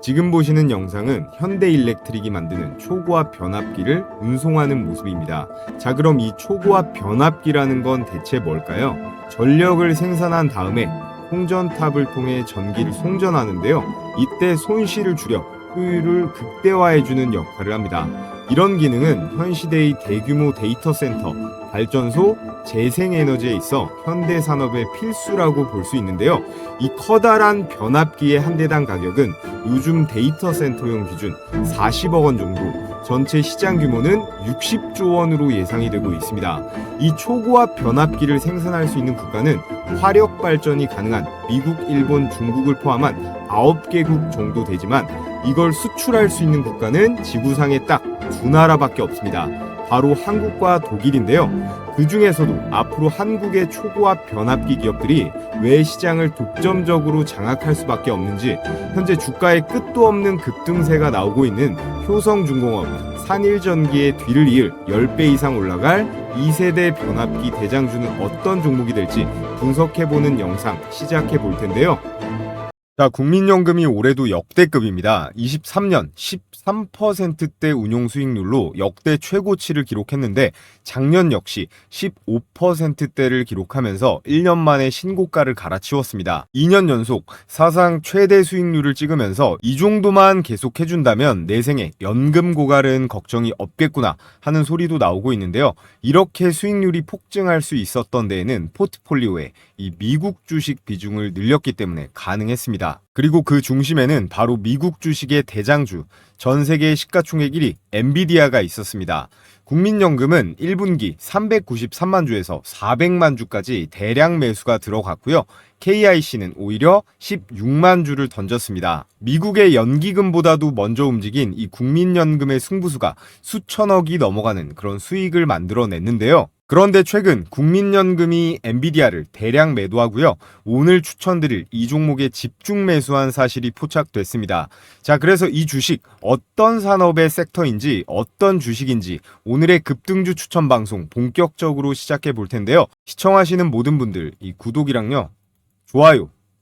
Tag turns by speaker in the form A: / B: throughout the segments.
A: 지금 보시는 영상은 현대일렉트릭이 만드는 초고압 변압기를 운송하는 모습입니다. 자, 그럼 이 초고압 변압기라는 건 대체 뭘까요? 전력을 생산한 다음에 송전탑을 통해 전기를 송전하는데요. 이때 손실을 줄여 효율을 극대화해주는 역할을 합니다. 이런 기능은 현 시대의 대규모 데이터 센터, 발전소, 재생에너지에 있어 현대산업의 필수라고 볼 수 있는데요. 이 커다란 변압기의 한 대당 가격은 요즘 데이터 센터용 기준 40억 원 정도, 전체 시장 규모는 60조 원으로 예상이 되고 있습니다. 이 초고압 변압기를 생산할 수 있는 국가는 화력 발전이 가능한 미국, 일본, 중국을 포함한 9개국 정도 되지만 이걸 수출할 수 있는 국가는 지구상에 딱 두 나라밖에 없습니다. 바로 한국과 독일인데요. 그 중에서도 앞으로 한국의 초고압 변압기 기업들이 왜 시장을 독점적으로 장악할 수밖에 없는지 현재 주가에 끝도 없는 급등세가 나오고 있는 효성중공업, 산일전기의 뒤를 이을 10배 이상 올라갈 2세대 변압기 대장주는 어떤 종목이 될지 분석해보는 영상 시작해 볼 텐데요. 자, 국민연금이 올해도 역대급입니다. 23년 13%대 운용 수익률로 역대 최고치를 기록했는데 작년 역시 15%대를 기록하면서 1년 만에 신고가를 갈아치웠습니다. 2년 연속 사상 최대 수익률을 찍으면서 이 정도만 계속해준다면 내 생에 연금 고갈은 걱정이 없겠구나 하는 소리도 나오고 있는데요. 이렇게 수익률이 폭증할 수 있었던 데에는 포트폴리오에 이 미국 주식 비중을 늘렸기 때문에 가능했습니다. 그리고 그 중심에는 바로 미국 주식의 대장주, 전 세계 시가총액 1위 엔비디아가 있었습니다. 국민연금은 1분기 393만 주에서 400만 주까지 대량 매수가 들어갔고요. KIC는 오히려 16만 주를 던졌습니다. 미국의 연기금보다도 먼저 움직인 이 국민연금의 승부수가 수천억이 넘어가는 그런 수익을 만들어냈는데요. 그런데 최근 국민연금이 엔비디아를 대량 매도하고요. 오늘 추천드릴 이 종목에 집중 매수한 사실이 포착됐습니다. 자, 그래서 이 주식 어떤 산업의 섹터인지 어떤 주식인지 오늘의 급등주 추천 방송 본격적으로 시작해 볼 텐데요. 시청하시는 모든 분들 이 구독이랑요.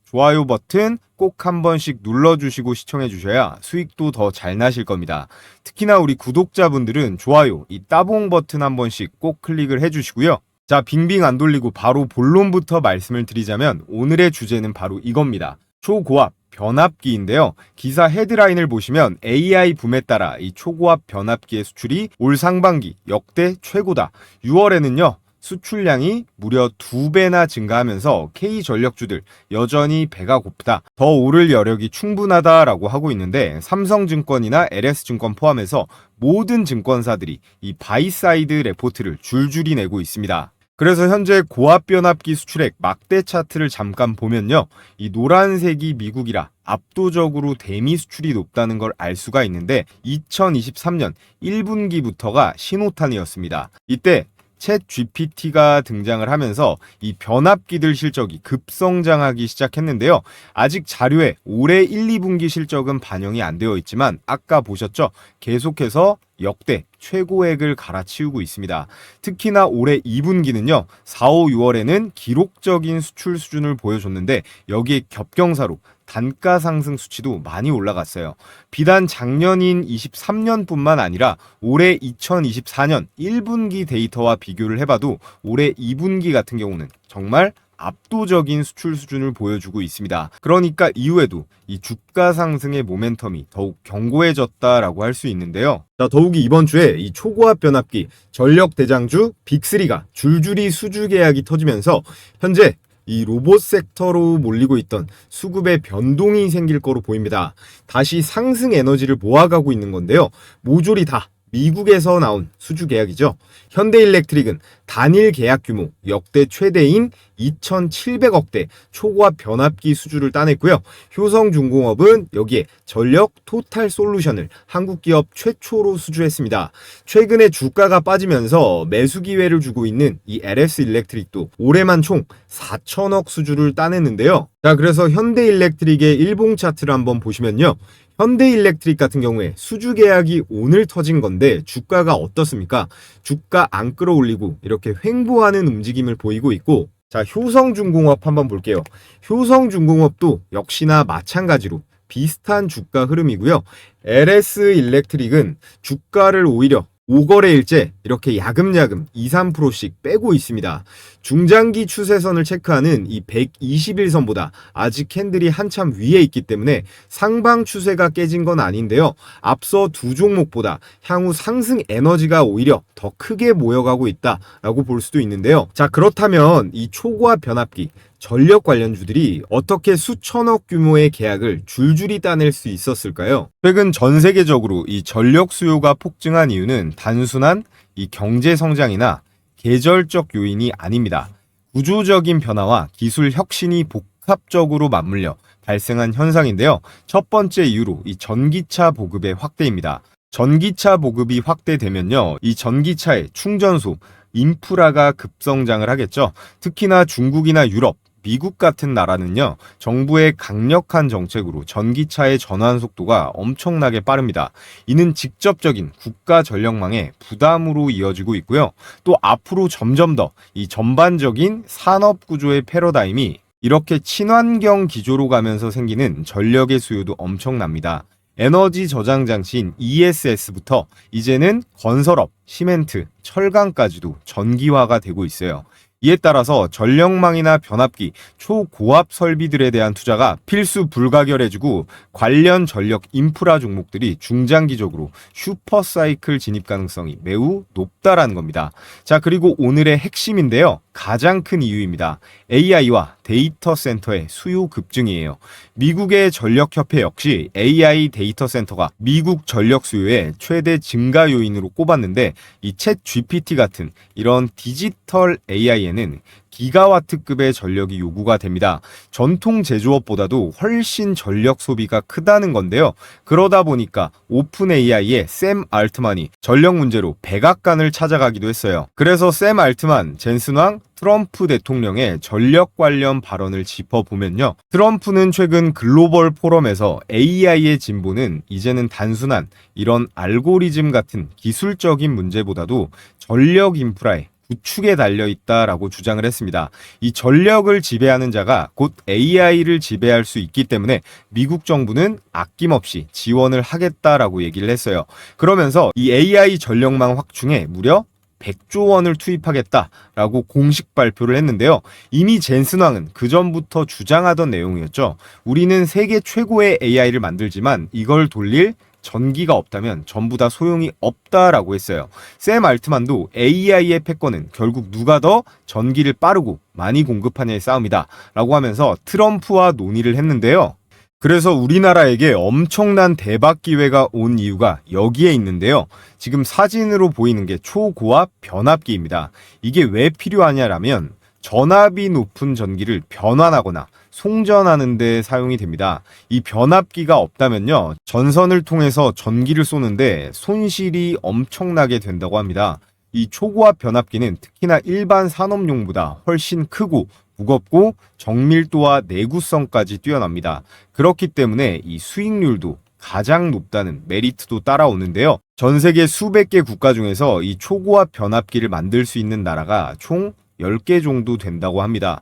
A: 좋아요 버튼 꼭 한 번씩 눌러주시고 시청해주셔야 수익도 더 잘 나실 겁니다. 특히나 우리 구독자분들은 좋아요, 이 따봉 버튼 한 번씩 꼭 클릭을 해주시고요. 자, 빙빙 안 돌리고 바로 본론부터 말씀을 드리자면 오늘의 주제는 바로 이겁니다. 초고압 변압기인데요. 기사 헤드라인을 보시면 AI 붐에 따라 이 초고압 변압기의 수출이 올 상반기 역대 최고다. 6월에는요. 수출량이 무려 2배나 증가하면서 K전력주들 여전히 배가 고프다. 더 오를 여력이 충분하다라고 하고 있는데 삼성증권이나 LS증권 포함해서 모든 증권사들이 이 바이사이드 레포트를 줄줄이 내고 있습니다. 그래서 현재 고압 변압기 수출액 막대 차트를 잠깐 보면요. 이 노란색이 미국이라 압도적으로 대미 수출이 높다는 걸 알 수가 있는데 2023년 1분기부터가 신호탄이었습니다. 이때 챗 GPT가 등장을 하면서 이 변압기들 실적이 급성장하기 시작했는데요. 아직 자료에 올해 1, 2분기 실적은 반영이 안 되어 있지만 아까 보셨죠? 계속해서 역대 최고액을 갈아치우고 있습니다. 특히나 올해 2분기는요. 4, 5, 6월에는 기록적인 수출 수준을 보여줬는데 여기에 겹경사로 단가 상승 수치도 많이 올라갔어요. 비단 작년인 23년뿐만 아니라 올해 2024년 1분기 데이터와 비교를 해봐도 올해 2분기 같은 경우는 정말 압도적인 수출 수준을 보여주고 있습니다. 그러니까 이후에도 이 주가 상승의 모멘텀이 더욱 견고해졌다라고 할 수 있는데요. 자, 더욱이 이번 주에 이 초고압 변압기 전력 대장주 빅3가 줄줄이 수주 계약이 터지면서 현재 이 로봇 섹터로 몰리고 있던 수급에 변동이 생길 거로 보입니다. 다시 상승 에너지를 모아가고 있는 건데요. 모조리 다 미국에서 나온 수주 계약이죠. 현대일렉트릭은 단일 계약 규모 역대 최대인 2,700억대 초고압 변압기 수주를 따냈고요. 효성중공업은 여기에 전력 토탈 솔루션을 한국 기업 최초로 수주했습니다. 최근에 주가가 빠지면서 매수 기회를 주고 있는 이 LS 일렉트릭도 올해만 총 4천억 수주를 따냈는데요. 자, 그래서 현대일렉트릭의 일봉 차트를 한번 보시면요. 현대일렉트릭 같은 경우에 수주 계약이 오늘 터진 건데 주가가 어떻습니까? 주가 안 끌어올리고 이렇게 횡보하는 움직임을 보이고 있고, 자, 효성중공업 한번 볼게요. 효성중공업도 역시나 마찬가지로 비슷한 주가 흐름이고요. LS 일렉트릭은 주가를 오히려 5거래일째 이렇게 야금야금 2, 3%씩 빼고 있습니다. 중장기 추세선을 체크하는 이 120일선보다 아직 캔들이 한참 위에 있기 때문에 상방 추세가 깨진 건 아닌데요. 앞서 두 종목보다 향후 상승 에너지가 오히려 더 크게 모여가고 있다라고 볼 수도 있는데요. 자, 그렇다면 이 초고압 변압기 전력 관련주들이 어떻게 수천억 규모의 계약을 줄줄이 따낼 수 있었을까요? 최근 전 세계적으로 이 전력 수요가 폭증한 이유는 단순한 이 경제 성장이나 계절적 요인이 아닙니다. 구조적인 변화와 기술 혁신이 복합적으로 맞물려 발생한 현상인데요. 첫 번째 이유로 이 전기차 보급의 확대입니다. 전기차 보급이 확대되면요, 이 전기차의 충전소, 인프라가 급성장을 하겠죠. 특히나 중국이나 유럽, 미국 같은 나라는요, 정부의 강력한 정책으로 전기차의 전환 속도가 엄청나게 빠릅니다. 이는 직접적인 국가 전력망의 부담으로 이어지고 있고요. 또 앞으로 점점 더 이 전반적인 산업 구조의 패러다임이 이렇게 친환경 기조로 가면서 생기는 전력의 수요도 엄청납니다. 에너지 저장 장치인 ESS부터 이제는 건설업, 시멘트, 철강까지도 전기화가 되고 있어요. 이에 따라서 전력망이나 변압기, 초고압 설비들에 대한 투자가 필수 불가결해지고 관련 전력 인프라 종목들이 중장기적으로 슈퍼사이클 진입 가능성이 매우 높다라는 겁니다. 자, 그리고 오늘의 핵심인데요. 가장 큰 이유입니다. AI와 데이터 센터의 수요 급증이에요. 미국의 전력협회 역시 AI 데이터 센터가 미국 전력 수요의 최대 증가 요인으로 꼽았는데, 이 챗 GPT 같은 이런 디지털 AI에는 기가와트급의 전력이 요구가 됩니다. 전통 제조업보다도 훨씬 전력 소비가 크다는 건데요. 그러다 보니까 오픈 AI의 샘 알트만이 전력 문제로 백악관을 찾아가기도 했어요. 그래서 샘 알트만, 젠슨 왕, 트럼프 대통령의 전력 관련 발언을 짚어보면요. 트럼프는 최근 글로벌 포럼에서 AI의 진보는 이제는 단순한 이런 알고리즘 같은 기술적인 문제보다도 전력 인프라에 구축에 달려있다라고 주장을 했습니다. 이 전력을 지배하는 자가 곧 AI를 지배할 수 있기 때문에 미국 정부는 아낌없이 지원을 하겠다라고 얘기를 했어요. 그러면서 이 AI 전력망 확충에 무려 100조 원을 투입하겠다라고 공식 발표를 했는데요. 이미 젠슨 왕은 그전부터 주장하던 내용이었죠. 우리는 세계 최고의 AI를 만들지만 이걸 돌릴 전기가 없다면 전부 다 소용이 없다라고 했어요. 샘 알트만도 AI의 패권은 결국 누가 더 전기를 빠르고 많이 공급하냐의 싸움이다 라고 하면서 트럼프와 논의를 했는데요. 그래서 우리나라에게 엄청난 대박 기회가 온 이유가 여기에 있는데요. 지금 사진으로 보이는 게 초고압 변압기입니다. 이게 왜 필요하냐라면 전압이 높은 전기를 변환하거나 송전하는 데 사용이 됩니다. 이 변압기가 없다면요, 전선을 통해서 전기를 쏘는데 손실이 엄청나게 된다고 합니다. 이 초고압 변압기는 특히나 일반 산업용보다 훨씬 크고 무겁고 정밀도와 내구성까지 뛰어납니다. 그렇기 때문에 이 수익률도 가장 높다는 메리트도 따라오는데요. 전 세계 수백 개 국가 중에서 이 초고압 변압기를 만들 수 있는 나라가 총 10개 정도 된다고 합니다.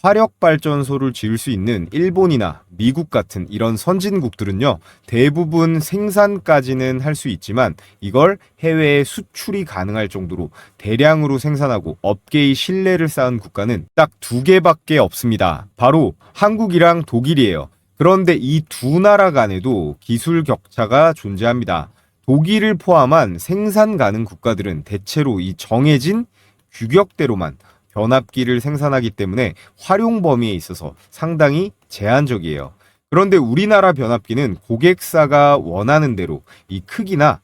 A: 화력발전소를 지을 수 있는 일본이나 미국 같은 이런 선진국들은요, 대부분 생산까지는 할 수 있지만 이걸 해외에 수출이 가능할 정도로 대량으로 생산하고 업계의 신뢰를 쌓은 국가는 딱 2개밖에 없습니다. 바로 한국이랑 독일이에요. 그런데 이 두 나라 간에도 기술 격차가 존재합니다. 독일을 포함한 생산 가능 국가들은 대체로 이 정해진 규격대로만 변압기를 생산하기 때문에 활용 범위에 있어서 상당히 제한적이에요. 그런데 우리나라 변압기는 고객사가 원하는 대로 이 크기나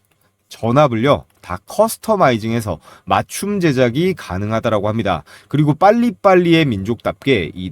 A: 전압을요 다 커스터마이징해서 맞춤 제작이 가능하다라고 합니다. 그리고 빨리빨리의 민족답게 이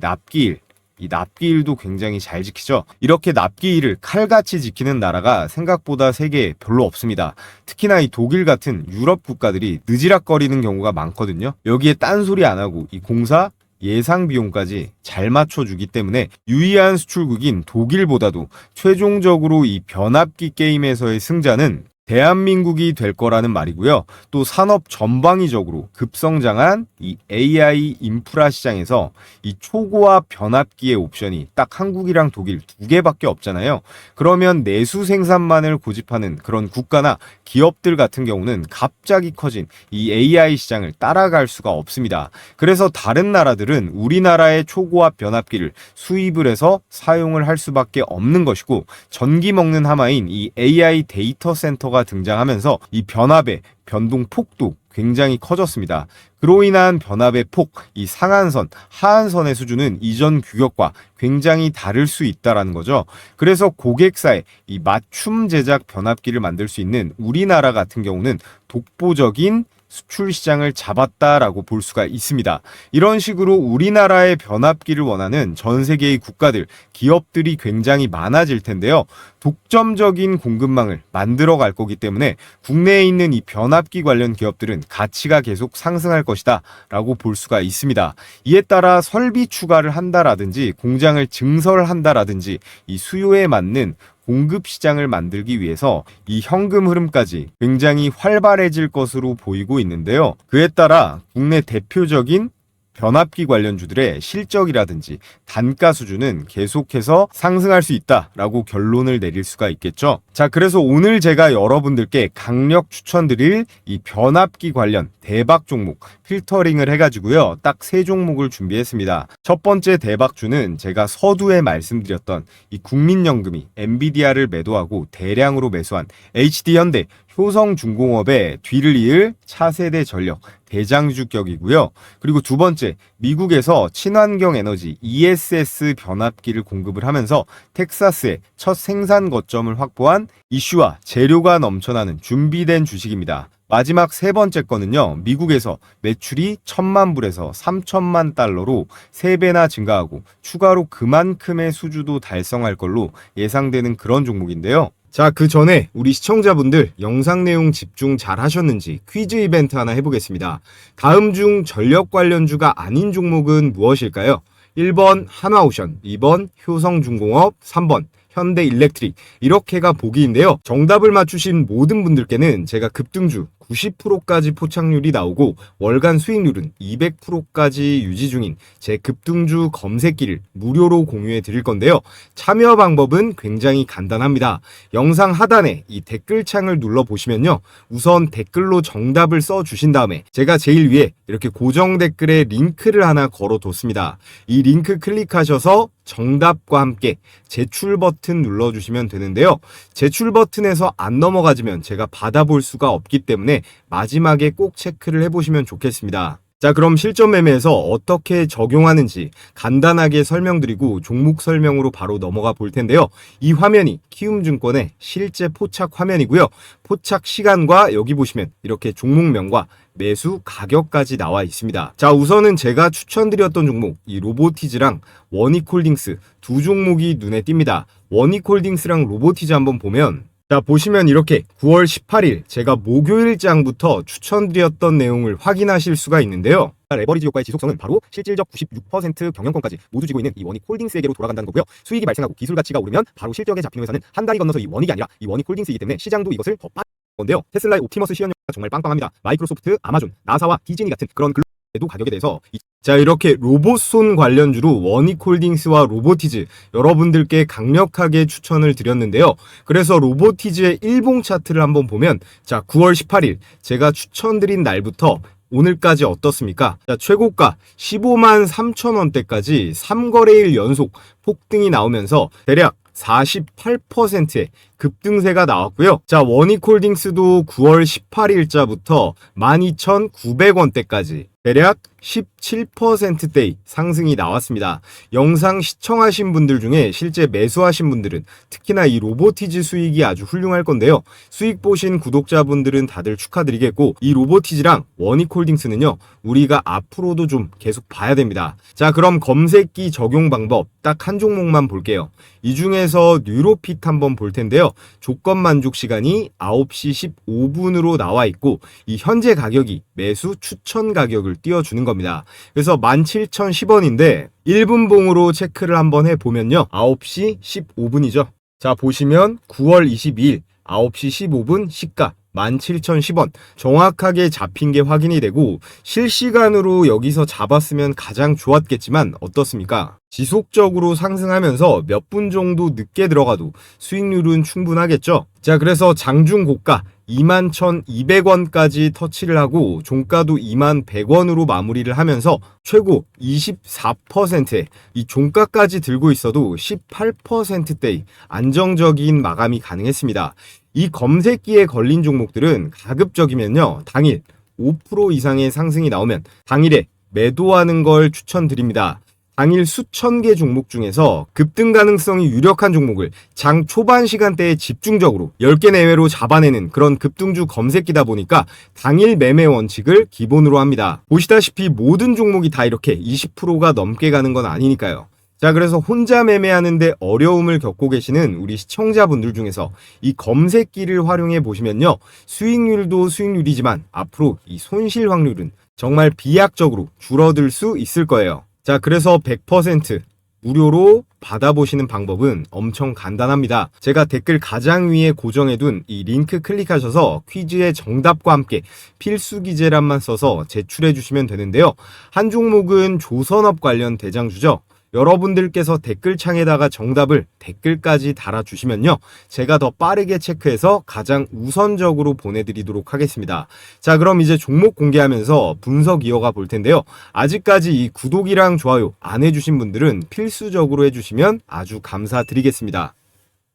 A: 납기일도 굉장히 잘 지키죠. 이렇게 납기일을 칼같이 지키는 나라가 생각보다 세계에 별로 없습니다. 특히나 이 독일 같은 유럽 국가들이 느지락거리는 경우가 많거든요. 여기에 딴소리 안 하고 이 공사 예상 비용까지 잘 맞춰주기 때문에 유의한 수출국인 독일보다도 최종적으로 이 변압기 게임에서의 승자는 대한민국이 될 거라는 말이고요. 또 산업 전방위적으로 급성장한 이 AI 인프라 시장에서 이 초고화 변압기의 옵션이 딱 한국이랑 독일 두 개밖에 없잖아요. 그러면 내수 생산만을 고집하는 그런 국가나 기업들 같은 경우는 갑자기 커진 이 AI 시장을 따라갈 수가 없습니다. 그래서 다른 나라들은 우리나라의 초고화 변압기를 수입을 해서 사용을 할 수밖에 없는 것이고, 전기 먹는 하마인 이 AI 데이터 센터가 등장하면서 이 변압의 변동 폭도 굉장히 커졌습니다. 그로 인한 변압의 폭, 이 상한선, 하한선의 수준은 이전 규격과 굉장히 다를 수 있다라는 거죠. 그래서 고객사에 이 맞춤 제작 변압기를 만들 수 있는 우리나라 같은 경우는 독보적인 수출 시장을 잡았다라고 볼 수가 있습니다. 이런 식으로 우리나라의 변압기를 원하는 전 세계의 국가들, 기업들이 굉장히 많아질 텐데요. 독점적인 공급망을 만들어 갈 거기 때문에 국내에 있는 이 변압기 관련 기업들은 가치가 계속 상승할 것이다 라고 볼 수가 있습니다. 이에 따라 설비 추가를 한다라든지 공장을 증설한다라든지 이 수요에 맞는 공급 시장을 만들기 위해서 이 현금 흐름까지 굉장히 활발해질 것으로 보이고 있는데요. 그에 따라 국내 대표적인 변압기 관련주들의 실적이라든지 단가 수준은 계속해서 상승할 수 있다라고 결론을 내릴 수가 있겠죠. 자, 그래서 오늘 제가 여러분들께 강력 추천드릴 이 변압기 관련 대박 종목 필터링을 해가지고요, 딱 3종목을 준비했습니다. 첫 번째 대박주는 제가 서두에 말씀드렸던 이 국민연금이 엔비디아를 매도하고 대량으로 매수한 HD현대, 효성중공업의 뒤를 이을 차세대 전력 대장주격이고요. 그리고 두 번째, 미국에서 친환경 에너지 ESS 변압기를 공급을 하면서 텍사스에 첫 생산 거점을 확보한 이슈와 재료가 넘쳐나는 준비된 주식입니다. 마지막 세 번째 거는요, 미국에서 매출이 1,000만 불에서 3,000만 달러로 3배나 증가하고 추가로 그만큼의 수주도 달성할 걸로 예상되는 그런 종목인데요. 자, 그 전에 우리 시청자분들 영상 내용 집중 잘 하셨는지 퀴즈 이벤트 하나 해보겠습니다. 다음 중 전력 관련주가 아닌 종목은 무엇일까요? 1번 한화오션, 2번 효성중공업, 3번 현대일렉트릭, 이렇게가 보기인데요. 정답을 맞추신 모든 분들께는 제가 급등주 90%까지 포착률이 나오고 월간 수익률은 200%까지 유지 중인 제 급등주 검색기를 무료로 공유해 드릴 건데요. 참여 방법은 굉장히 간단합니다. 영상 하단에 이 댓글창을 눌러보시면요, 우선 댓글로 정답을 써주신 다음에 제가 제일 위에 이렇게 고정 댓글에 링크를 하나 걸어뒀습니다. 이 링크 클릭하셔서 정답과 함께 제출 버튼 눌러주시면 되는데요. 제출 버튼에서 안 넘어가지면 제가 받아볼 수가 없기 때문에 마지막에 꼭 체크를 해보시면 좋겠습니다. 자, 그럼 실전 매매에서 어떻게 적용하는지 간단하게 설명드리고 종목 설명으로 바로 넘어가 볼 텐데요. 이 화면이 키움증권의 실제 포착 화면이고요. 포착 시간과 여기 보시면 이렇게 종목명과 매수 가격까지 나와 있습니다. 자, 우선은 제가 추천드렸던 종목 이 로보티즈랑 원익홀딩스 두 종목이 눈에 띕니다. 원익홀딩스랑 로보티즈 한번 보면, 자, 보시면 이렇게 9월 18일 제가 목요일장부터 추천드렸던 내용을 확인하실 수가 있는데요. 레버리지 효과의 지속성은 바로 실질적 96% 경영권까지 모두 쥐고 있는 이 원익홀딩스에게로 돌아간다는 거고요. 수익이 발생하고 기술 가치가 오르면 바로 실적에 잡히는 회사는 한 다리 건너서 이 원익이 아니라 이 원익홀딩스이기 때문에 시장도 이것을 더 빠른 건데요. 테슬라의 옵티머스 시연료가 정말 빵빵합니다. 마이크로소프트, 아마존, 나사와 디즈니 같은 그런 글로벌 가격에 대해서 자, 이렇게 로봇손 관련주로 원익홀딩스와 로보티즈 여러분들께 강력하게 추천을 드렸는데요. 그래서 로보티즈의 일봉 차트를 한번 보면, 자, 9월 18일 제가 추천드린 날부터 오늘까지 어떻습니까? 자, 최고가 15만 3천 원대까지 3거래일 연속 폭등이 나오면서 대략 48%의 급등세가 나왔고요. 자, 원익홀딩스도 9월 18일자부터 12,900원대까지 대략 17%대의 상승이 나왔습니다. 영상 시청하신 분들 중에 실제 매수하신 분들은 특히나 이 로보티즈 수익이 아주 훌륭할 건데요. 수익 보신 구독자분들은 다들 축하드리겠고, 이 로보티즈랑 원익홀딩스는요, 우리가 앞으로도 좀 계속 봐야 됩니다. 자, 그럼 검색기 적용 방법 딱 한 종목만 볼게요. 이 중에서 뉴로핏 한번 볼 텐데요. 조건 만족 시간이 9시 15분으로 나와 있고, 이 현재 가격이 매수 추천 가격을 띄워주는 겁니다. 그래서 17,010원인데 1분 봉으로 체크를 한번 해보면요, 9시 15분이죠. 자, 보시면 9월 22일 9시 15분 시가 17,010원 정확하게 잡힌 게 확인이 되고 실시간으로 여기서 잡았으면 가장 좋았겠지만 어떻습니까? 지속적으로 상승하면서 몇 분 정도 늦게 들어가도 수익률은 충분하겠죠? 자, 그래서 장중 고가 21,200원까지 터치를 하고 종가도 21,100원으로 마무리를 하면서 최고 24%의 이 종가까지 들고 있어도 18%대의 안정적인 마감이 가능했습니다. 이 검색기에 걸린 종목들은 가급적이면요, 당일 5% 이상의 상승이 나오면 당일에 매도하는 걸 추천드립니다. 당일 수천 개 종목 중에서 급등 가능성이 유력한 종목을 장 초반 시간대에 집중적으로 10개 내외로 잡아내는 그런 급등주 검색기다 보니까 당일 매매 원칙을 기본으로 합니다. 보시다시피 모든 종목이 다 이렇게 20%가 넘게 가는 건 아니니까요. 자, 그래서 혼자 매매하는데 어려움을 겪고 계시는 우리 시청자분들 중에서 이 검색기를 활용해 보시면요, 수익률도 수익률이지만 앞으로 이 손실 확률은 정말 비약적으로 줄어들 수 있을 거예요. 자, 그래서 100% 무료로 받아보시는 방법은 엄청 간단합니다. 제가 댓글 가장 위에 고정해둔 이 링크 클릭하셔서 퀴즈의 정답과 함께 필수 기재란만 써서 제출해 주시면 되는데요. 한 종목은 조선업 관련 대장주죠. 여러분들께서 댓글창에다가 정답을 댓글까지 달아주시면요, 제가 더 빠르게 체크해서 가장 우선적으로 보내드리도록 하겠습니다. 자, 그럼 이제 종목 공개하면서 분석 이어가 볼 텐데요. 아직까지 이 구독이랑 좋아요 안 해주신 분들은 필수적으로 해주시면 아주 감사드리겠습니다.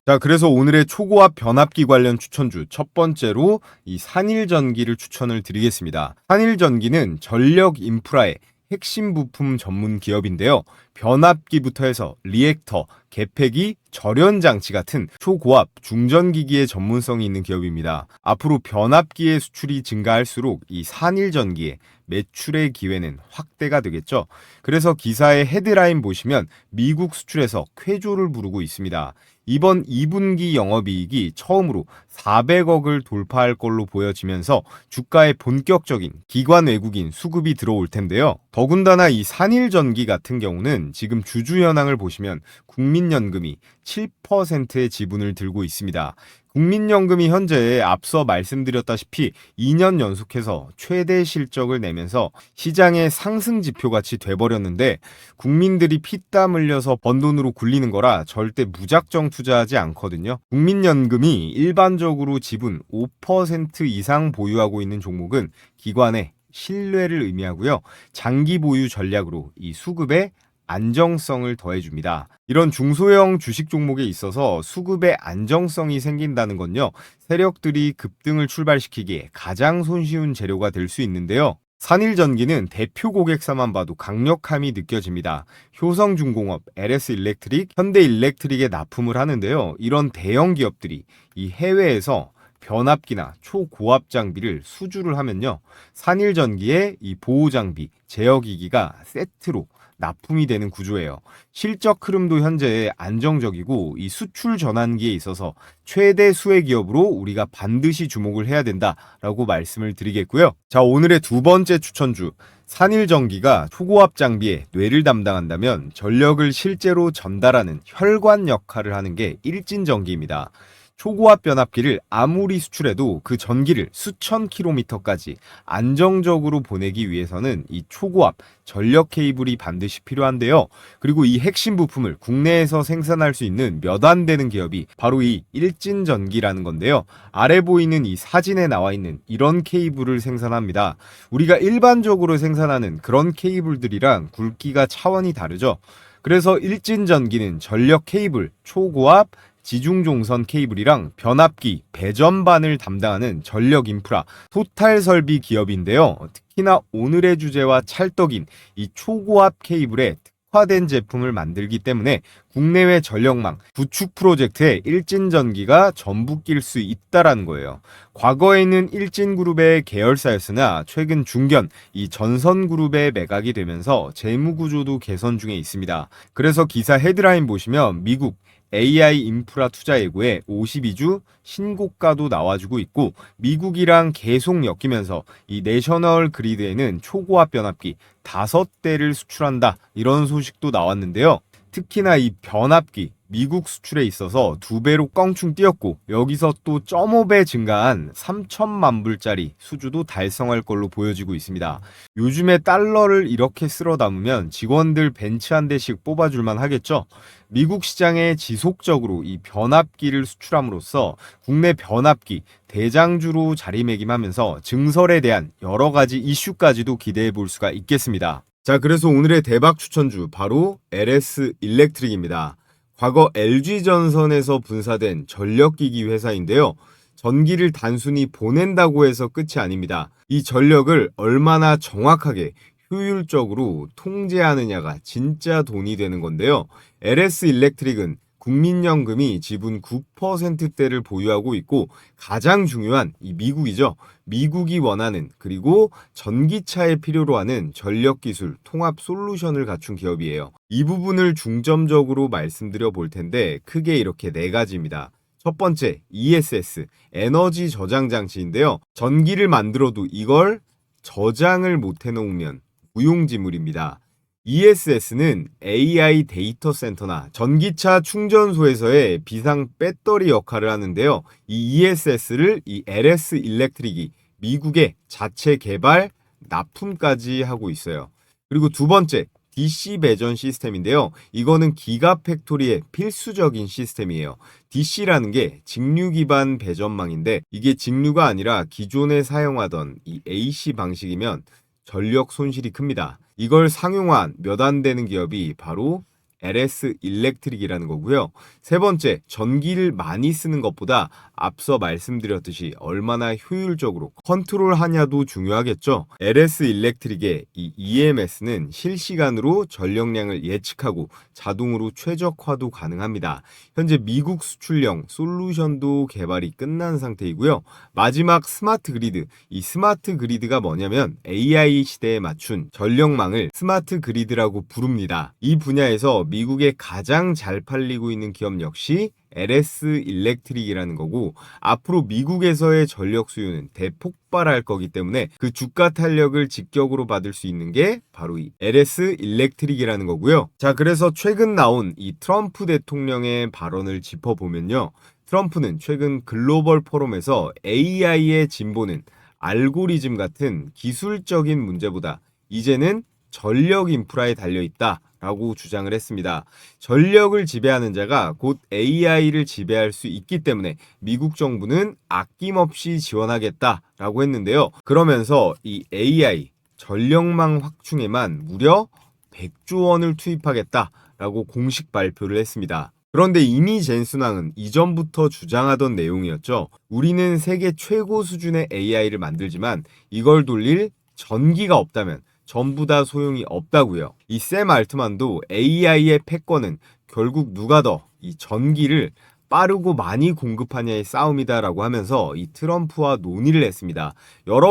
A: 자, 그래서 오늘의 초고압 변압기 관련 추천주 첫 번째로 이 산일전기를 추천을 드리겠습니다. 산일전기는 전력 인프라의 핵심 부품 전문 기업인데요. 변압기부터 해서 리액터, 개폐기, 절연장치 같은 초고압, 중전기기의 전문성이 있는 기업입니다. 앞으로 변압기의 수출이 증가할수록 이 산일전기의 매출의 기회는 확대가 되겠죠. 그래서 기사의 헤드라인 보시면 미국 수출에서 쾌조를 부르고 있습니다. 이번 2분기 영업이익이 처음으로 400억을 돌파할 걸로 보여지면서 주가에 본격적인 기관 외국인 수급이 들어올 텐데요. 더군다나 이 산일전기 같은 경우는 지금 주주 현황을 보시면 국민연금이 7%의 지분을 들고 있습니다. 국민연금이 현재 앞서 말씀드렸다시피 2년 연속해서 최대 실적을 내면서 시장의 상승 지표같이 돼버렸는데, 국민들이 피땀 흘려서 번 돈으로 굴리는 거라 절대 무작정 투자하지 않거든요. 국민연금이 일반적으로 지분 5% 이상 보유하고 있는 종목은 기관의 신뢰를 의미하고요, 장기 보유 전략으로 이 수급에 안정성을 더해줍니다. 이런 중소형 주식 종목에 있어서 수급의 안정성이 생긴다는 건요, 세력들이 급등을 출발시키기에 가장 손쉬운 재료가 될 수 있는데요. 산일전기는 대표 고객사만 봐도 강력함이 느껴집니다. 효성중공업, LS일렉트릭, 현대일렉트릭에 납품을 하는데요. 이런 대형 기업들이 이 해외에서 변압기나 초고압 장비를 수주를 하면요, 산일전기의 이 보호장비, 제어기기가 세트로 납품이 되는 구조예요. 실적 흐름도 현재 안정적이고 이 수출 전환기에 있어서 최대 수혜 기업으로 우리가 반드시 주목을 해야 된다라고 말씀을 드리겠고요. 자, 오늘의 두 번째 추천주, 산일전기가 초고압 장비에 뇌를 담당한다면 전력을 실제로 전달하는 혈관 역할을 하는 게 일진전기입니다. 초고압 변압기를 아무리 수출해도 그 전기를 수천 킬로미터까지 안정적으로 보내기 위해서는 이 초고압 전력 케이블이 반드시 필요한데요. 그리고 이 핵심 부품을 국내에서 생산할 수 있는 몇 안 되는 기업이 바로 이 일진전기라는 건데요. 아래 보이는 이 사진에 나와 있는 이런 케이블을 생산합니다. 우리가 일반적으로 생산하는 그런 케이블들이랑 굵기가 차원이 다르죠. 그래서 일진전기는 전력 케이블, 초고압, 지중종선 케이블이랑 변압기, 배전반을 담당하는 전력 인프라, 토탈 설비 기업인데요. 특히나 오늘의 주제와 찰떡인 이 초고압 케이블에 특화된 제품을 만들기 때문에 국내외 전력망 구축 프로젝트에 일진전기가 전부 낄 수 있다라는 거예요. 과거에는 일진그룹의 계열사였으나 최근 중견 이 전선그룹에 매각이 되면서 재무구조도 개선 중에 있습니다. 그래서 기사 헤드라인 보시면 미국 AI 인프라 투자 예고에 52주 신고가도 나와주고 있고, 미국이랑 계속 엮이면서 이 내셔널 그리드에는 초고압 변압기 5대를 수출한다, 이런 소식도 나왔는데요. 특히나 이 변압기, 미국 수출에 있어서 2배로 껑충 뛰었고 여기서 또 0.5배 증가한 3천만 불짜리 수주도 달성할 걸로 보여지고 있습니다. 요즘에 달러를 이렇게 쓸어 담으면 직원들 벤츠 한 대씩 뽑아줄만 하겠죠? 미국 시장에 지속적으로 이 변압기를 수출함으로써 국내 변압기 대장주로 자리매김하면서 증설에 대한 여러 가지 이슈까지도 기대해 볼 수가 있겠습니다. 자, 그래서 오늘의 대박 추천주 바로 LS 일렉트릭입니다. 과거 LG전선에서 분사된 전력기기 회사인데요. 전기를 단순히 보낸다고 해서 끝이 아닙니다. 이 전력을 얼마나 정확하게 효율적으로 통제하느냐가 진짜 돈이 되는 건데요. LS 일렉트릭은 국민연금이 지분 9%대를 보유하고 있고 가장 중요한 이 미국이죠. 미국이 원하는 그리고 전기차에 필요로 하는 전력기술 통합 솔루션을 갖춘 기업이에요. 이 부분을 중점적으로 말씀드려 볼 텐데 크게 이렇게 네 가지입니다. 첫 번째, ESS, 에너지 저장 장치인데요. 전기를 만들어도 이걸 저장을 못 해놓으면 무용지물입니다. ESS는 AI 데이터 센터나 전기차 충전소에서의 비상 배터리 역할을 하는데요. 이 ESS를 이 LS 일렉트릭이 미국에 자체 개발, 납품까지 하고 있어요. 그리고 두 번째, DC 배전 시스템인데요. 이거는 기가팩토리의 필수적인 시스템이에요. DC라는 게 직류 기반 배전망인데 이게 직류가 아니라 기존에 사용하던 이 AC 방식이면 전력 손실이 큽니다. 이걸 상용화한 몇 안 되는 기업이 바로 LS 일렉트릭이라는 거고요. 세 번째, 전기를 많이 쓰는 것보다 앞서 말씀드렸듯이 얼마나 효율적으로 컨트롤하냐도 중요하겠죠. LS 일렉트릭의 이 EMS는 실시간으로 전력량을 예측하고 자동으로 최적화도 가능합니다. 현재 미국 수출형 솔루션도 개발이 끝난 상태이고요. 마지막 스마트 그리드, 이 스마트 그리드가 뭐냐면 AI 시대에 맞춘 전력망을 스마트 그리드라고 부릅니다. 이 분야에서 미국에 가장 잘 팔리고 있는 기업 역시 LS 일렉트릭이라는 거고 앞으로 미국에서의 전력 수요는 대폭발할 거기 때문에 그 주가 탄력을 직격으로 받을 수 있는 게 바로 이 LS 일렉트릭이라는 거고요. 자, 그래서 최근 나온 이 트럼프 대통령의 발언을 짚어보면요. 트럼프는 최근 글로벌 포럼에서 AI의 진보는 알고리즘 같은 기술적인 문제보다 이제는 전력 인프라에 달려있다 라고 주장을 했습니다. 전력을 지배하는 자가 곧 AI를 지배할 수 있기 때문에 미국 정부는 아낌없이 지원하겠다라고 했는데요. 그러면서 이 AI 전력망 확충에만 무려 100조 원을 투입하겠다라고 공식 발표를 했습니다. 그런데 이미 젠순왕은 이전부터 주장하던 내용이었죠. 우리는 세계 최고 수준의 AI를 만들지만 이걸 돌릴 전기가 없다면 전부 다 소용이 없다고요. 이 샘 알트만도 AI의 패권은 결국 누가 더 이 전기를 빠르고 많이 공급하냐의 싸움이다라고 하면서 이 트럼프와 논의를 했습니다.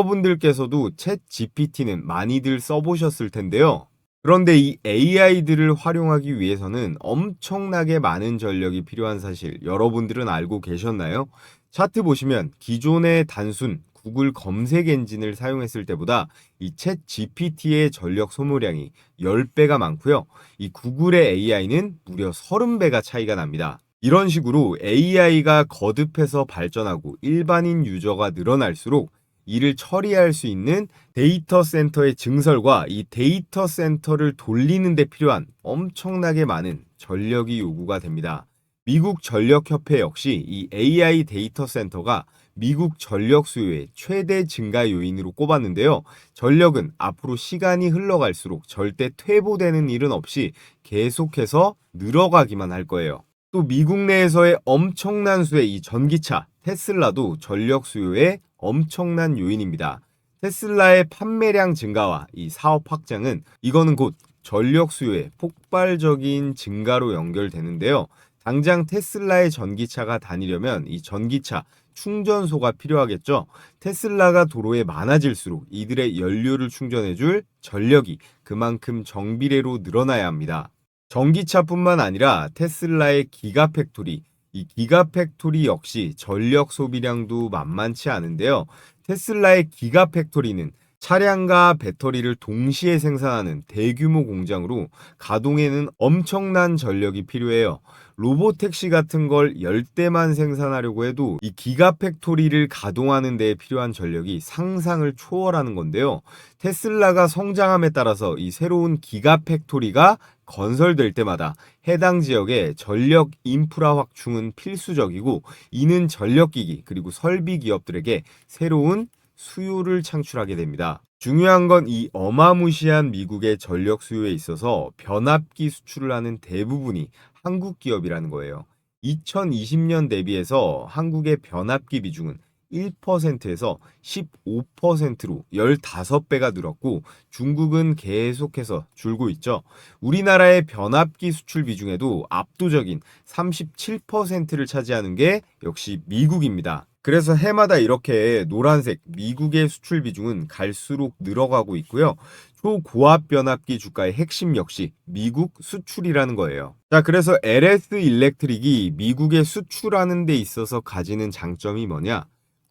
A: 여러분들께서도 챗 GPT는 많이들 써보셨을 텐데요. 그런데 이 AI들을 활용하기 위해서는 엄청나게 많은 전력이 필요한 사실 여러분들은 알고 계셨나요? 차트 보시면 기존의 단순 구글 검색 엔진을 사용했을 때보다 이 챗 GPT의 전력 소모량이 10배가 많고요. 이 구글의 AI는 무려 30배가 차이가 납니다. 이런 식으로 AI가 거듭해서 발전하고 일반인 유저가 늘어날수록 이를 처리할 수 있는 데이터 센터의 증설과 이 데이터 센터를 돌리는 데 필요한 엄청나게 많은 전력이 요구가 됩니다. 미국 전력협회 역시 이 AI 데이터 센터가 미국 전력 수요의 최대 증가 요인으로 꼽았는데요. 전력은 앞으로 시간이 흘러갈수록 절대 퇴보되는 일은 없이 계속해서 늘어가기만 할 거예요. 또 미국 내에서의 엄청난 수의 이 전기차, 테슬라도 전력 수요의 엄청난 요인입니다. 테슬라의 판매량 증가와 이 사업 확장은 이거는 곧 전력 수요의 폭발적인 증가로 연결되는데요. 당장 테슬라의 전기차가 다니려면 이 전기차 충전소가 필요하겠죠. 테슬라가 도로에 많아질수록 이들의 연료를 충전해줄 전력이 그만큼 정비례로 늘어나야 합니다. 전기차뿐만 아니라 테슬라의 기가팩토리, 이 기가팩토리 역시 전력 소비량도 만만치 않은데요. 테슬라의 기가팩토리는 차량과 배터리를 동시에 생산하는 대규모 공장으로 가동에는 엄청난 전력이 필요해요. 로보택시 같은 걸 10대만 생산하려고 해도 이 기가팩토리를 가동하는 데 필요한 전력이 상상을 초월하는 건데요. 테슬라가 성장함에 따라서 이 새로운 기가팩토리가 건설될 때마다 해당 지역의 전력 인프라 확충은 필수적이고, 이는 전력기기 그리고 설비 기업들에게 새로운 수요를 창출하게 됩니다. 중요한 건 이 어마무시한 미국의 전력 수요에 있어서 변압기 수출을 하는 대부분이 한국 기업이라는 거예요. 2020년 대비해서 한국의 변압기 비중은 1%에서 15%로 15배가 늘었고, 중국은 계속해서 줄고 있죠. 우리나라의 변압기 수출 비중에도 압도적인 37%를 차지하는 게 역시 미국입니다. 그래서 해마다 이렇게 노란색 미국의 수출 비중은 갈수록 늘어가고 있고요. 초고압 변압기 주가의 핵심 역시 미국 수출이라는 거예요. 자, 그래서 LS 일렉트릭이 미국에 수출하는 데 있어서 가지는 장점이 뭐냐?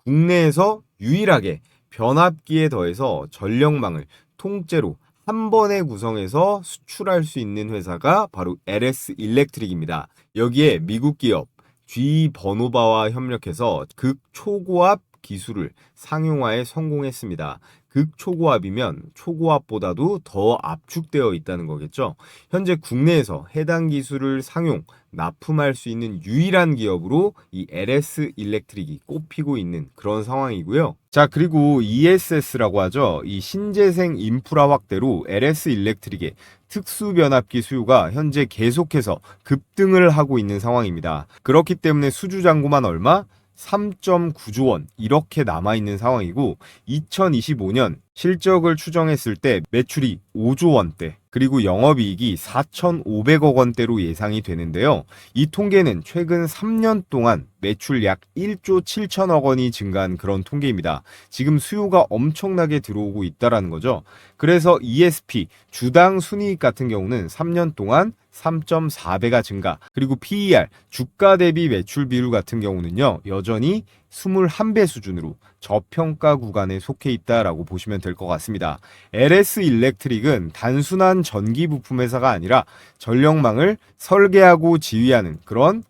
A: 국내에서 유일하게 변압기에 더해서 전력망을 통째로 한 번에 구성해서 수출할 수 있는 회사가 바로 LS 일렉트릭입니다. 여기에 미국 기업 GE 버노바와 협력해서 극초고압 기술을 상용화에 성공했습니다. 극초고압이면 초고압보다도 더 압축되어 있다는 거겠죠. 현재 국내에서 해당 기술을 상용, 납품할 수 있는 유일한 기업으로 이 LS 일렉트릭이 꼽히고 있는 그런 상황이고요. 자, 그리고 ESS라고 하죠. 이 신재생 인프라 확대로 LS 일렉트릭의 특수 변압기 수요가 현재 계속해서 급등을 하고 있는 상황입니다. 그렇기 때문에 수주 잔고만 얼마? 3.9조 원 이렇게 남아있는 상황이고, 2025년 실적을 추정했을 때 매출이 5조 원대, 그리고 영업이익이 4,500억 원대로 예상이 되는데요. 이 통계는 최근 3년 동안 매출 약 1조 7천억 원이 증가한 그런 통계입니다. 지금 수요가 엄청나게 들어오고 있다라는 거죠. 그래서 ESP, 주당 순이익 같은 경우는 3년 동안 3.4배가 증가, 그리고 PER, 주가 대비 매출 비율 같은 경우는요, 여전히 21배 수준으로 저평가 구간에 속해 있다라고 보시면 될 것 같습니다. LS 일렉트릭은 단순한 전기 부품 회사가 아니라 전력망을 설계하고 지휘하는 그런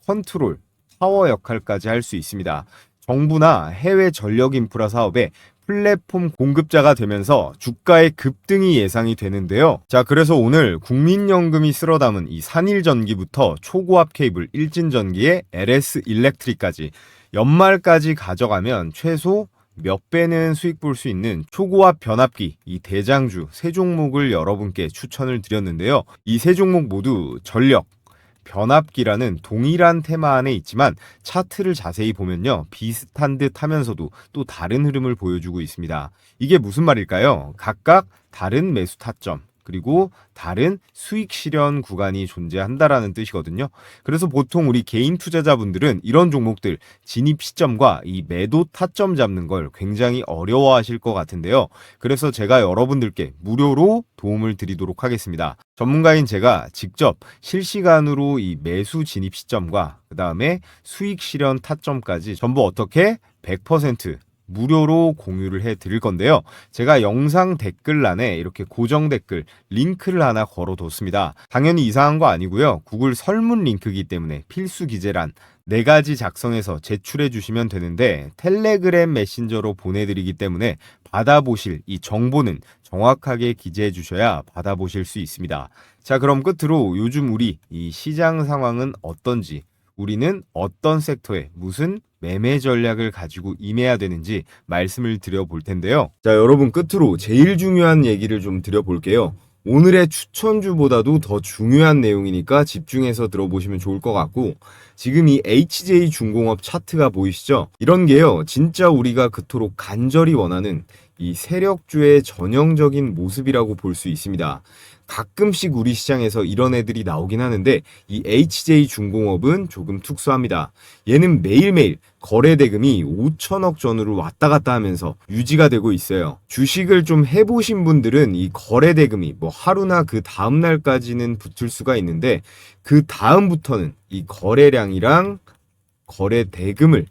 A: 컨트롤, 파워 역할까지 할 수 있습니다. 정부나 해외 전력 인프라 사업에 플랫폼 공급자가 되면서 주가의 급등이 예상이 되는데요. 자, 그래서 오늘 국민연금이 쓸어 담은 이 산일전기부터 초고압 케이블 일진전기의 LS 일렉트릭까지 연말까지 가져가면 최소 몇 배는 수익 볼 수 있는 초고압 변압기 이 대장주 세 종목을 여러분께 추천을 드렸는데요. 이 세 종목 모두 전력, 변압기라는 동일한 테마 안에 있지만 차트를 자세히 보면요, 비슷한 듯 하면서도 또 다른 흐름을 보여주고 있습니다. 이게 무슨 말일까요? 각각 다른 매수 타점, 그리고 다른 수익 실현 구간이 존재한다라는 뜻이거든요. 그래서 보통 우리 개인 투자자분들은 이런 종목들 진입 시점과 이 매도 타점 잡는 걸 굉장히 어려워하실 것 같은데요. 그래서 제가 여러분들께 무료로 도움을 드리도록 하겠습니다. 전문가인 제가 직접 실시간으로 이 매수 진입 시점과 그 다음에 수익 실현 타점까지 전부 어떻게 100% 무료로 공유를 해 드릴 건데요. 제가 영상 댓글란에 이렇게 고정 댓글 링크를 하나 걸어뒀습니다. 당연히 이상한 거 아니고요. 구글 설문 링크이기 때문에 필수 기재란 4가지 작성해서 제출해 주시면 되는데, 텔레그램 메신저로 보내드리기 때문에 받아보실 이 정보는 정확하게 기재해 주셔야 받아보실 수 있습니다. 자, 그럼 끝으로 요즘 우리 이 시장 상황은 어떤지, 우리는 어떤 섹터에 무슨 매매 전략을 가지고 임해야 되는지 말씀을 드려볼 텐데요. 자, 여러분, 끝으로 제일 중요한 얘기를 좀 드려볼게요. 오늘의 추천주보다도 더 중요한 내용이니까 집중해서 들어보시면 좋을 것 같고, 지금 이 HJ중공업 차트가 보이시죠? 이런 게요, 진짜 우리가 그토록 간절히 원하는 이 세력주의 전형적인 모습이라고 볼 수 있습니다. 가끔씩 우리 시장에서 이런 애들이 나오긴 하는데, 이 HJ중공업은 조금 특수합니다. 얘는 매일매일 거래 대금이 5천억 전후로 왔다 갔다 하면서 유지가 되고 있어요. 주식을 좀 해보신 분들은 이 거래 대금이 뭐 하루나 그 다음 날까지는 붙을 수가 있는데, 그 다음부터는 이 거래량이랑 거래 대금을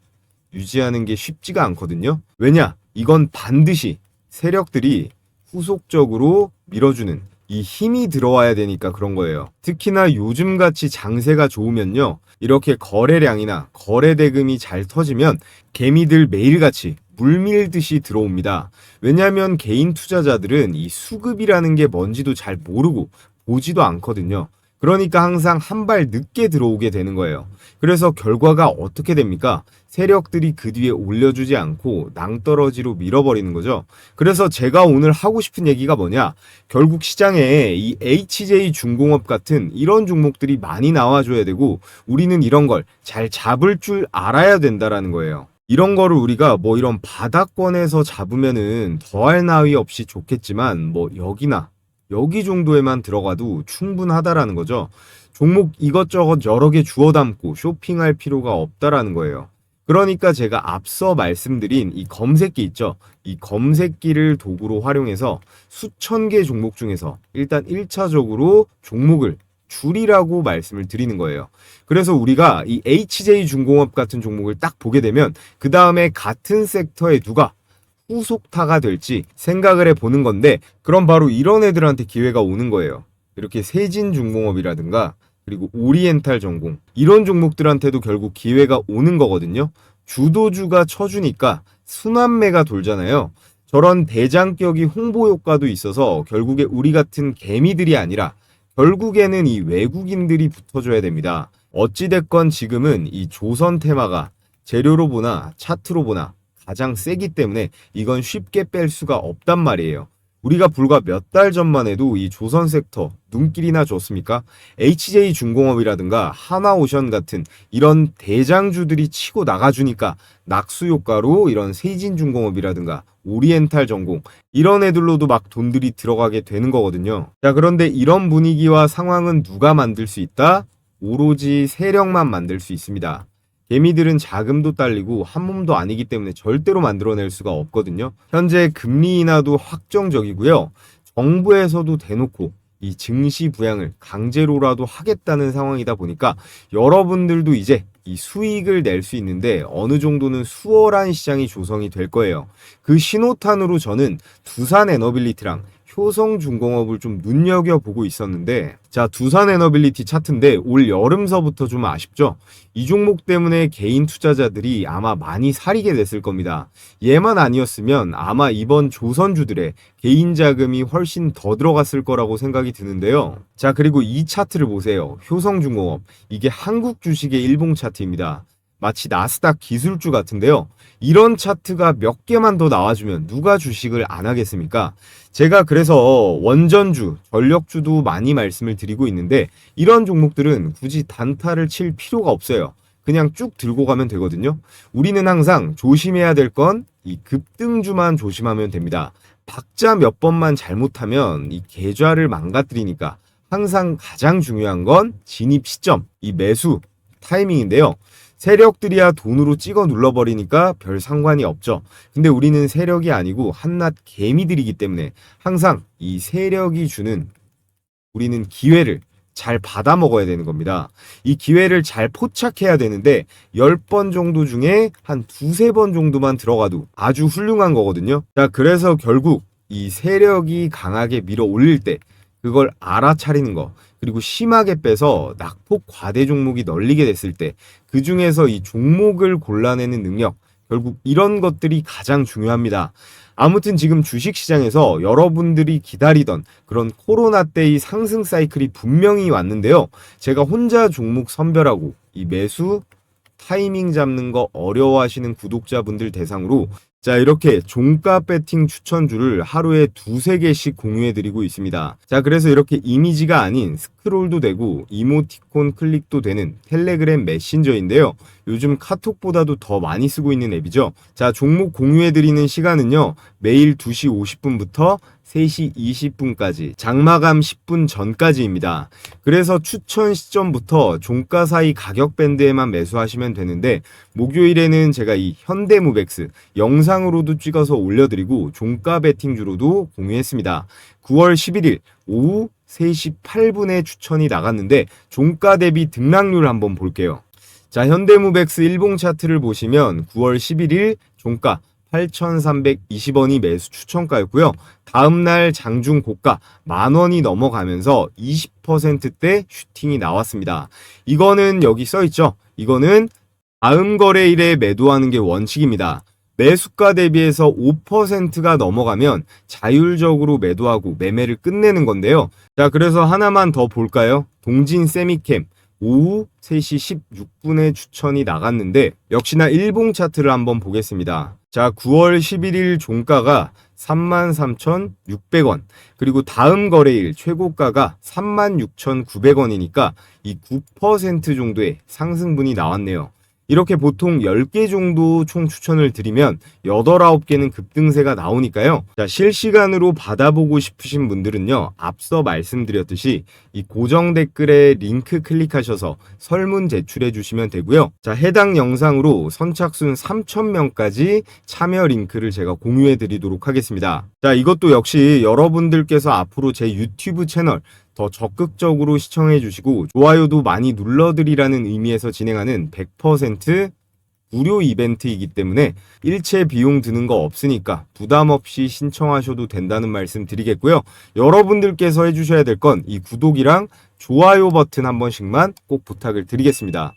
A: 유지하는 게 쉽지가 않거든요. 왜냐? 이건 반드시 세력들이 후속적으로 밀어주는 이 힘이 들어와야 되니까 그런 거예요. 특히나 요즘같이 장세가 좋으면요, 이렇게 거래량이나 거래 대금이 잘 터지면 개미들 매일같이 물밀듯이 들어옵니다. 왜냐하면 개인 투자자들은 이 수급이라는 게 뭔지도 잘 모르고 보지도 않거든요. 그러니까 항상 한 발 늦게 들어오게 되는 거예요. 그래서 결과가 어떻게 됩니까? 세력들이 그 뒤에 올려주지 않고 낭떠러지로 밀어버리는 거죠. 그래서 제가 오늘 하고 싶은 얘기가 뭐냐? 결국 시장에 이 HJ중공업 같은 이런 종목들이 많이 나와줘야 되고, 우리는 이런 걸 잘 잡을 줄 알아야 된다라는 거예요. 이런 거를 우리가 뭐 이런 바닥권에서 잡으면은 더할 나위 없이 좋겠지만, 뭐 여기나 여기 정도에만 들어가도 충분하다라는 거죠. 종목 이것저것 여러 개 주워 담고 쇼핑할 필요가 없다라는 거예요. 그러니까 제가 앞서 말씀드린 이 검색기 있죠. 이 검색기를 도구로 활용해서 수천 개 종목 중에서 일단 1차적으로 종목을 줄이라고 말씀을 드리는 거예요. 그래서 우리가 이 HJ중공업 같은 종목을 딱 보게 되면 그 다음에 같은 섹터에 누가 후속타가 될지 생각을 해보는 건데, 그럼 바로 이런 애들한테 기회가 오는 거예요. 이렇게 세진중공업이라든가 그리고 오리엔탈 전공, 이런 종목들한테도 결국 기회가 오는 거거든요. 주도주가 쳐주니까 순환매가 돌잖아요. 저런 대장격이 홍보 효과도 있어서 결국에 우리 같은 개미들이 아니라 결국에는 이 외국인들이 붙어줘야 됩니다. 어찌됐건 지금은 이 조선 테마가 재료로 보나 차트로 보나 가장 세기 때문에 이건 쉽게 뺄 수가 없단 말이에요. 우리가 불과 몇 달 전만 해도 이 조선 섹터 눈길이나 줬습니까? HJ중공업이라든가 하나오션 같은 이런 대장주들이 치고 나가주니까 낙수 효과로 이런 세진중공업이라든가 오리엔탈 전공, 이런 애들로도 막 돈들이 들어가게 되는 거거든요. 자, 그런데 이런 분위기와 상황은 누가 만들 수 있다? 오로지 세력만 만들 수 있습니다. 개미들은 자금도 딸리고 한 몸도 아니기 때문에 절대로 만들어낼 수가 없거든요. 현재 금리 인하도 확정적이고요. 정부에서도 대놓고 이 증시 부양을 강제로라도 하겠다는 상황이다 보니까 여러분들도 이제 이 수익을 낼 수 있는데 어느 정도는 수월한 시장이 조성이 될 거예요. 그 신호탄으로 저는 두산에너빌리티랑 효성중공업을 좀 눈여겨보고 있었는데, 자, 두산에너빌리티 차트인데 올 여름서부터 좀 아쉽죠? 이 종목 때문에 개인 투자자들이 아마 많이 사리게 됐을 겁니다. 얘만 아니었으면 아마 이번 조선주들의 개인 자금이 훨씬 더 들어갔을 거라고 생각이 드는데요. 자, 그리고 이 차트를 보세요. 효성중공업, 이게 한국 주식의 일봉 차트입니다. 마치 나스닥 기술주 같은데요. 이런 차트가 몇 개만 더 나와주면 누가 주식을 안 하겠습니까? 제가 그래서 원전주, 전력주도 많이 말씀을 드리고 있는데, 이런 종목들은 굳이 단타를 칠 필요가 없어요. 그냥 쭉 들고 가면 되거든요. 우리는 항상 조심해야 될 건 이 급등주만 조심하면 됩니다. 박자 몇 번만 잘못하면 이 계좌를 망가뜨리니까 항상 가장 중요한 건 진입 시점, 이 매수 타이밍인데요. 세력들이야 돈으로 찍어 눌러버리니까 별 상관이 없죠. 근데 우리는 세력이 아니고 한낱 개미들이기 때문에 항상 이 세력이 주는, 우리는 기회를 잘 받아 먹어야 되는 겁니다. 이 기회를 잘 포착해야 되는데 10번 정도 중에 한 두세 번 정도만 들어가도 아주 훌륭한 거거든요. 자, 그래서 결국 이 세력이 강하게 밀어 올릴 때 그걸 알아차리는 거, 그리고 심하게 빼서 낙폭 과대 종목이 널리게 됐을 때 그 중에서 이 종목을 골라내는 능력, 결국 이런 것들이 가장 중요합니다. 아무튼 지금 주식시장에서 여러분들이 기다리던 그런 코로나 때의 상승 사이클이 분명히 왔는데요. 제가 혼자 종목 선별하고 이 매수 타이밍 잡는 거 어려워하시는 구독자분들 대상으로, 자, 이렇게 종가 배팅 추천주를 하루에 두세 개씩 공유해드리고 있습니다. 자, 그래서 이렇게 이미지가 아닌 스크롤도 되고 이모티콘 클릭도 되는 텔레그램 메신저인데요. 요즘 카톡보다도 더 많이 쓰고 있는 앱이죠. 자, 종목 공유해드리는 시간은요, 매일 2시 50분부터 3시 20분까지, 장마감 10분 전까지입니다. 그래서 추천 시점부터 종가 사이 가격 밴드에만 매수하시면 되는데, 목요일에는 제가 이 현대무백스 영상으로도 찍어서 올려드리고 종가 베팅주로도 공유했습니다. 9월 11일 오후 3시 8분에 추천이 나갔는데 종가 대비 등락률 한번 볼게요. 자, 현대무백스 일봉 차트를 보시면 9월 11일 종가 8,320원이 매수 추천가였고요. 다음날 장중 고가 10,000원이 넘어가면서 20%대 슈팅이 나왔습니다. 이거는 여기 써있죠. 이거는 다음 거래일에 매도하는 게 원칙입니다. 매수가 대비해서 5%가 넘어가면 자율적으로 매도하고 매매를 끝내는 건데요. 자, 그래서 하나만 더 볼까요? 동진 세미캠 오후 3시 16분에 추천이 나갔는데 역시나 일봉 차트를 한번 보겠습니다. 자, 9월 11일 종가가 33,600원, 그리고 다음 거래일 최고가가 36,900원이니까 이 9% 정도의 상승분이 나왔네요. 이렇게 보통 10개 정도 총 추천을 드리면 8, 9개는 급등세가 나오니까요. 자, 실시간으로 받아보고 싶으신 분들은요, 앞서 말씀드렸듯이 이 고정 댓글에 링크 클릭하셔서 설문 제출해 주시면 되고요. 자, 해당 영상으로 선착순 3,000명까지 참여 링크를 제가 공유해 드리도록 하겠습니다. 자, 이것도 역시 여러분들께서 앞으로 제 유튜브 채널 더 적극적으로 시청해 주시고 좋아요도 많이 눌러드리라는 의미에서 진행하는 100% 무료 이벤트이기 때문에 일체 비용 드는 거 없으니까 부담 없이 신청하셔도 된다는 말씀 드리겠고요. 여러분들께서 해주셔야 될 건 이 구독이랑 좋아요 버튼 한 번씩만 꼭 부탁을 드리겠습니다.